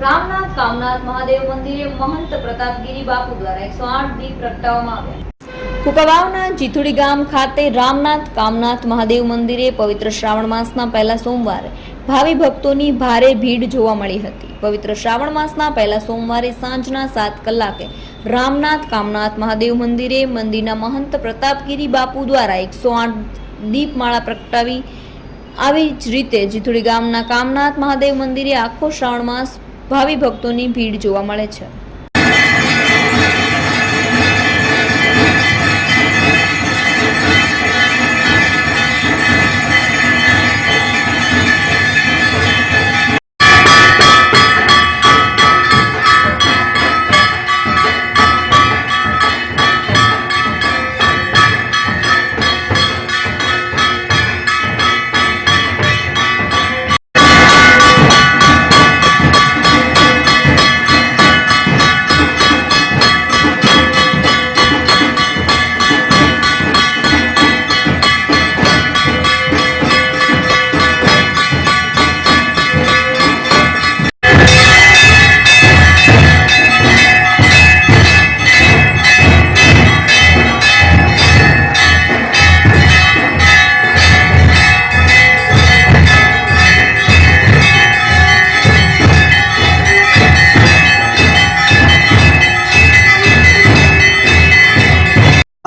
રામનાથ કામનાથ મહાદેવ મંદિરે મહંત પ્રતાપગીરી બાપુ દ્વારા 108 દીપ પ્રગટાવવામાં આવ્યા। કુકાવાવના જીથુડી ગામ ખાતે રામનાથ કામનાથ મહાદેવ મંદિરે પવિત્ર શ્રાવણ માસના પહેલા સોમવારે ભાવિ ભક્તોની ભારે ભીડ જોવા મળી હતી। પવિત્ર શ્રાવણ માસના પહેલા સોમવારે સાંજના 7 કલાકે રામનાથ કામનાથ મહાદેવ મંદિરે મંદિરના મહંત પ્રતાપગીરી બાપુ દ્વારા 108 દીપમાળા પ્રગટાવી। આવી જ રીતે જીથુડી ગામના કામનાથ મહાદેવ મંદિરે આખો શ્રાવણ માસ ભાવિ ભક્તોની ભીડ જોવા મળે છે।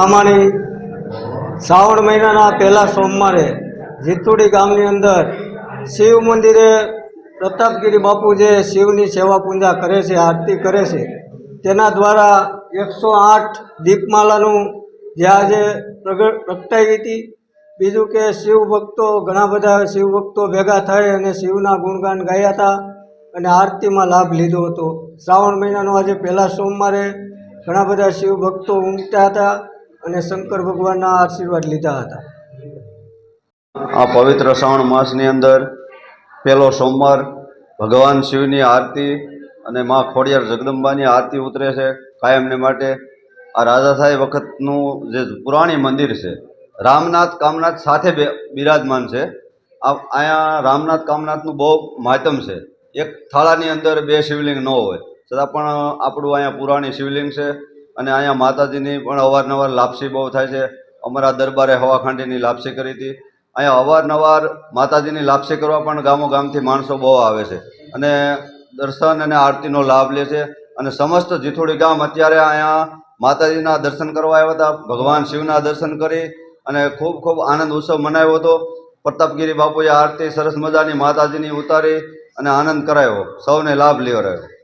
અમારી શ્રાવણ મહિનાના પહેલા સોમવારે જીથુડી ગામની અંદર શિવ મંદિરે પ્રતાપગીરી બાપુ જે શિવની સેવા પૂજા કરે છે, આરતી કરે છે, તેના દ્વારા 108 દીપમાલાનું જે આજે પ્રગટાવી હતી। બીજું કે શિવ ભક્તો ઘણા બધા શિવ ભક્તો ભેગા થઈ અને શિવના ગુણગાન ગાયા હતા અને આરતીમાં લાભ લીધો હતો। શ્રાવણ મહિનાનો આજે પહેલા સોમવારે ઘણા બધા શિવ ભક્તો ઉમટ્યા હતા અને શંકર ભગવાનના આશીર્વાદ લીધા હતા। આ પવિત્ર શ્રાવણ માસની અંદર પહેલો સોમવાર ભગવાન શિવની આરતી અને મા ખોડિયાર જગદંબાની આરતી ઉતરે છે કાયમને માટે। આ રાજાશાહી વખતનું જે પુરાણી મંદિર છે, રામનાથ કામનાથ સાથે બિરાજમાન છે। અહીંયા રામનાથ કામનાથનું બહુ મહાત્મ છે। એક થાળાની અંદર 2 શિવલિંગ ન હોય છતાં પણ આપણું અહીંયા પુરાણી શિવલિંગ છે અને અહીંયા માતાજીની પણ અવારનવાર લાપસી બહુ થાય છે। અમારા દરબારે હવાખાંડીની લાપસી કરી હતી। અહીંયા અવારનવાર માતાજીની લાપસી કરવા પણ ગામો ગામથી માણસો બહુ આવે છે અને દર્શન અને આરતીનો લાભ લે છે અને સમસ્ત જીથુડી ગામ અત્યારે અહીંયા માતાજીના દર્શન કરવા આવ્યા હતા। ભગવાન શિવના દર્શન કરી અને ખૂબ ખૂબ આનંદ ઉત્સવ મનાવ્યો હતો। પ્રતાપગીરી બાપુએ આરતી સરસ મજાની માતાજીની ઉતારી અને આનંદ કરાયો, સૌને લાભ લેવડાવ્યો।